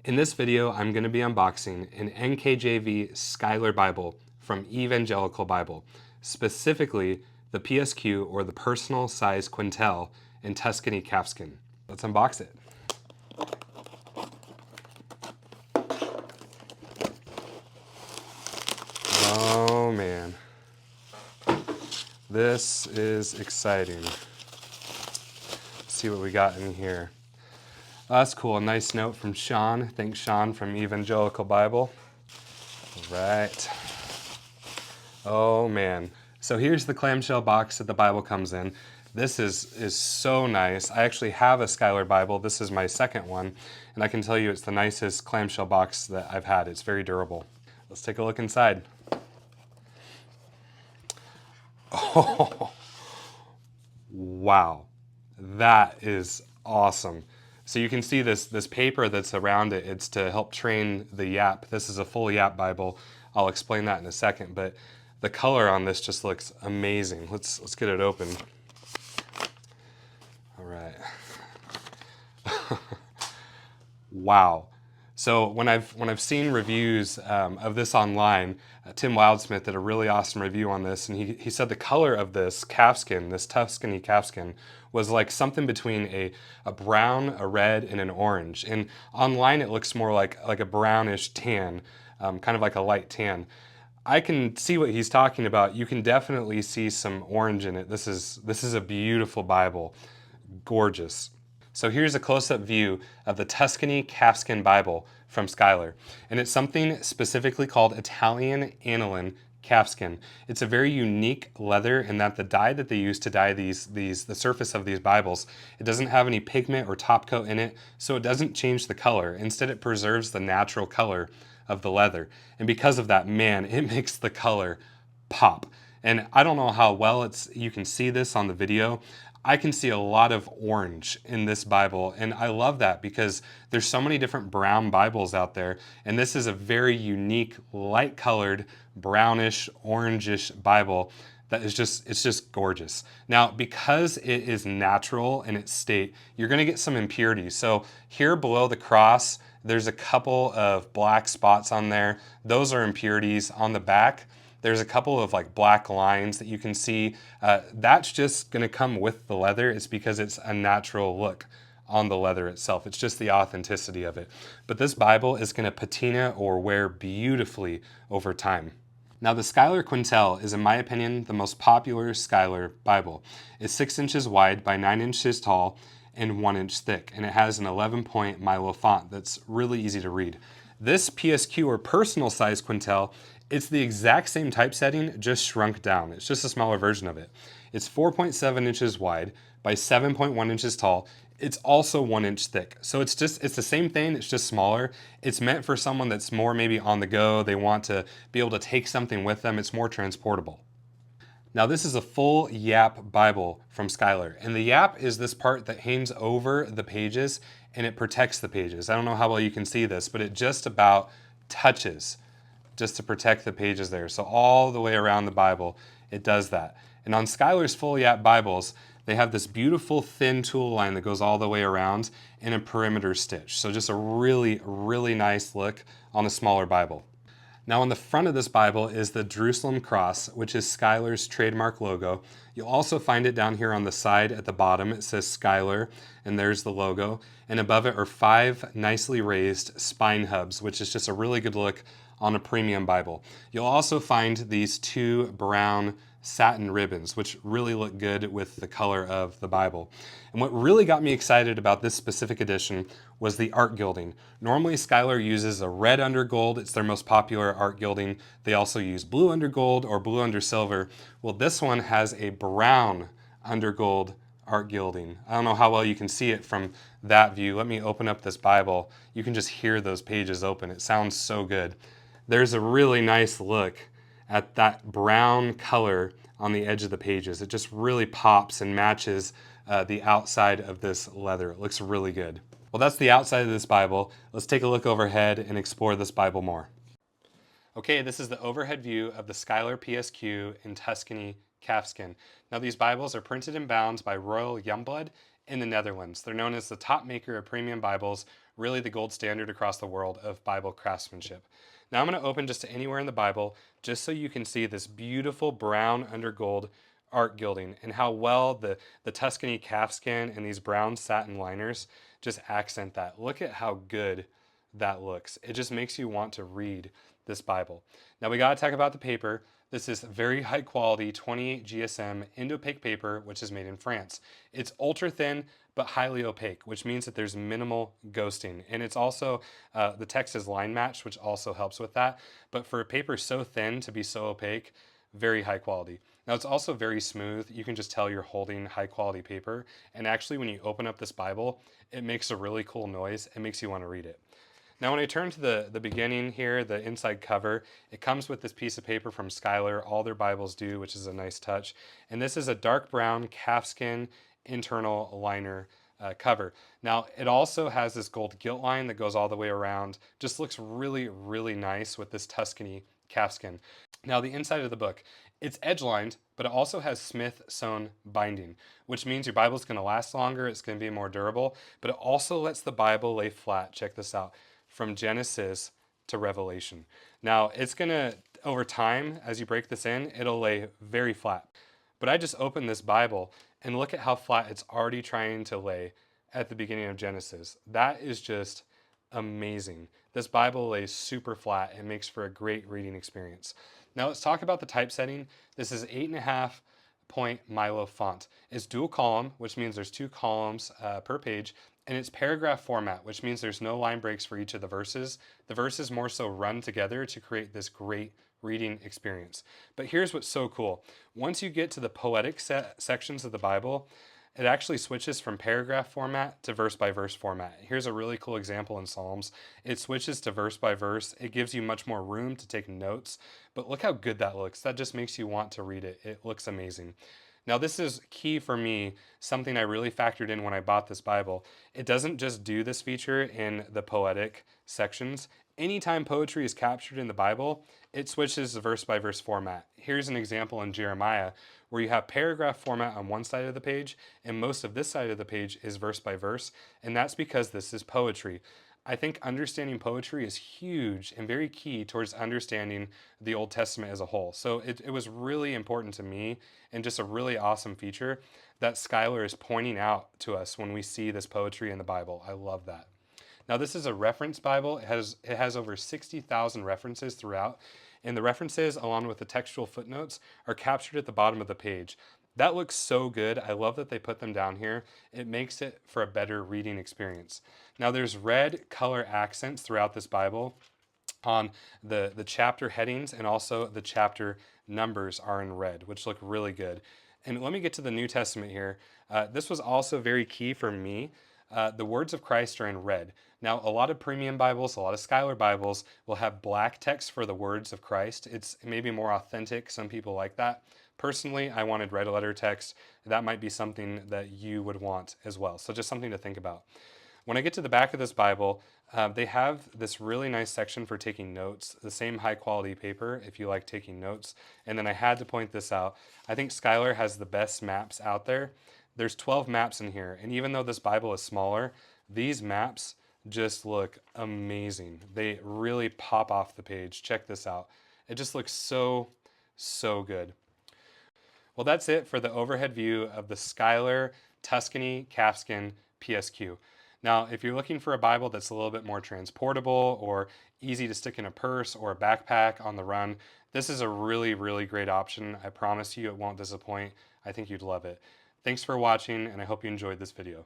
In this video, I'm going to be unboxing an NKJV Schuyler Bible from Evangelical Bible, specifically the PSQ or the Personal Size Quentel in Tuscany Calfskin. Let's unbox it. Oh man, this is exciting. Let's see what we got in here. Oh, that's cool, a nice note from Sean. Thanks Sean from Evangelical Bible. All right. Oh man. So here's the clamshell box that the Bible comes in. This is so nice. I actually have a Schuyler Bible. This is my second one, and I can tell you it's the nicest clamshell box that I've had. It's very durable. Let's take a look inside. Oh, wow. That is awesome. So you can see this paper that's around it. It's to help train the yap. This is a full yap Bible. I'll explain that in a second, but the color on this just looks amazing. Let's get it open. All right. Wow. So when I've seen reviews of this online, Tim Wildsmith did a really awesome review on this, and he said the color of this calfskin, this Tuscany calfskin, was like something between a brown, a red, and an orange. And online it looks more like a brownish tan, kind of like a light tan. I can see what he's talking about. You can definitely see some orange in it. This is a beautiful Bible, gorgeous. So here's a close-up view of the Tuscany Calfskin Bible from Schuyler, and it's something specifically called Italian aniline calfskin. It's a very unique leather in that the dye that they use to dye the surface of these Bibles, it doesn't have any pigment or top coat in it, so it doesn't change the color. Instead, it preserves the natural color of the leather, and because of that, man, it makes the color pop. And I don't know how well you can see this on the video. I can see a lot of orange in this Bible, and I love that because there's so many different brown Bibles out there, and this is a very unique, light-colored, brownish, orangish Bible that is it's just gorgeous. Now, because it is natural in its state, you're gonna get some impurities. So here below the cross, there's a couple of black spots on there. Those are impurities. On the back, there's a couple of like black lines that you can see. That's just gonna come with the leather. It's because it's a natural look on the leather itself. It's just the authenticity of it. But this Bible is gonna patina or wear beautifully over time. Now the Schuyler Quentel is, in my opinion, the most popular Schuyler Bible. It's 6 inches wide by 9 inches tall and 1 inch thick, and it has an 11-point Milo font that's really easy to read. This PSQ or personal size Quentel, it's the exact same typesetting, just shrunk down. It's just a smaller version of it. It's 4.7 inches wide by 7.1 inches tall. It's also 1 inch thick. So it's the same thing, it's just smaller. It's meant for someone that's more maybe on the go. They want to be able to take something with them. It's more transportable. Now this is a full yap Bible from Schuyler, and the yap is this part that hangs over the pages and it protects the pages. I don't know how well you can see this, but it just about touches just to protect the pages there. So all the way around the Bible, it does that. And on Schuyler's full yap Bibles, they have this beautiful thin tool line that goes all the way around and a perimeter stitch. So just a really, really nice look on a smaller Bible. Now on the front of this Bible is the Jerusalem cross, which is Schuyler's trademark logo. You'll also find it down here on the side at the bottom. It says Schuyler, and there's the logo. And above it are 5 nicely raised spine hubs, which is just a really good look on a premium Bible. You'll also find these 2 brown satin ribbons, which really look good with the color of the Bible. And what really got me excited about this specific edition was the art gilding. Normally Schuyler uses a red undergold. It's their most popular art gilding. They also use blue undergold or blue under silver. Well, this one has a brown undergold art gilding. I don't know how well you can see it from that view. Let me open up this Bible. You can just hear those pages open. It sounds so good. There's a really nice look at that brown color on the edge of the pages. It just really pops and matches the outside of this leather. It looks really good. Well, that's the outside of this Bible. Let's take a look overhead and explore this Bible more. Okay, this is the overhead view of the Schuyler PSQ in Tuscany Calfskin. Now these Bibles are printed and bound by Royal Youngblood in the Netherlands. They're known as the top maker of premium Bibles really the gold standard across the world of Bible craftsmanship. Now I'm going to open just to anywhere in the Bible just so you can see this beautiful brown under gold art gilding and how well the Tuscany calfskin and these brown satin liners just accent that. Look at how good that looks. It just makes you want to read this Bible. Now we got to talk about the paper. This is very high quality 28 GSM Indo-opaque paper, which is made in France. It's ultra thin but highly opaque, which means that there's minimal ghosting. And it's also, the text is line matched, which also helps with that. But for a paper so thin to be so opaque, very high quality. Now it's also very smooth. You can just tell you're holding high quality paper. And actually when you open up this Bible, it makes a really cool noise. It makes you want to read it. Now when I turn to the beginning here, the inside cover, it comes with this piece of paper from Schuyler. All their Bibles do, which is a nice touch. And this is a dark brown calfskin internal liner cover. Now it also has this gold gilt line that goes all the way around. Just looks really, really nice with this Tuscany calfskin. Now the inside of the book, it's edge lined, but it also has Smith sewn binding, which means your Bible's going to last longer. It's going to be more durable, but it also lets the Bible lay flat. Check this out. From Genesis to Revelation. Now it's gonna, over time, as you break this in, it'll lay very flat. But I just opened this Bible and look at how flat it's already trying to lay at the beginning of Genesis. That is just amazing. This Bible lays super flat and makes for a great reading experience. Now let's talk about the typesetting. This is 8.5 point Milo font. It's dual column, which means there's 2 columns per page, and it's paragraph format, which means there's no line breaks for each of the verses. The verses more so run together to create this great reading experience. But here's what's so cool. Once you get to the poetic sections of the Bible, it actually switches from paragraph format to verse by verse format. Here's a really cool example in Psalms. It switches to verse by verse. It gives you much more room to take notes, but look how good that looks. That just makes you want to read it. It looks amazing. Now this is key for me, something I really factored in when I bought this Bible. It doesn't just do this feature in the poetic sections. Anytime poetry is captured in the Bible, it switches to verse by verse format. Here's an example in Jeremiah where you have paragraph format on one side of the page and most of this side of the page is verse by verse, and that's because this is poetry. I think understanding poetry is huge and very key towards understanding the Old Testament as a whole. So it was really important to me and just a really awesome feature that Schuyler is pointing out to us when we see this poetry in the Bible. I love that. Now this is a reference Bible. It has over 60,000 references throughout, and the references along with the textual footnotes are captured at the bottom of the page. That looks so good. I love that they put them down here. It makes it for a better reading experience. Now there's red color accents throughout this Bible on the chapter headings, and also the chapter numbers are in red, which look really good. And let me get to the New Testament here. This was also very key for me. The words of Christ are in red. Now, a lot of premium Bibles, a lot of Schuyler Bibles will have black text for the words of Christ. It's maybe more authentic. Some people like that. Personally, I wanted red letter text. That might be something that you would want as well. So just something to think about. When I get to the back of this Bible, they have this really nice section for taking notes, the same high quality paper if you like taking notes. And then I had to point this out. I think Schuyler has the best maps out there. There's 12 maps in here, and even though this Bible is smaller, these maps just look amazing. They really pop off the page. Check this out. It just looks so, so good. Well, that's it for the overhead view of the Schuyler Tuscany Calfskin PSQ. Now, if you're looking for a Bible that's a little bit more transportable or easy to stick in a purse or a backpack on the run, this is a really, really great option. I promise you it won't disappoint. I think you'd love it. Thanks for watching, and I hope you enjoyed this video.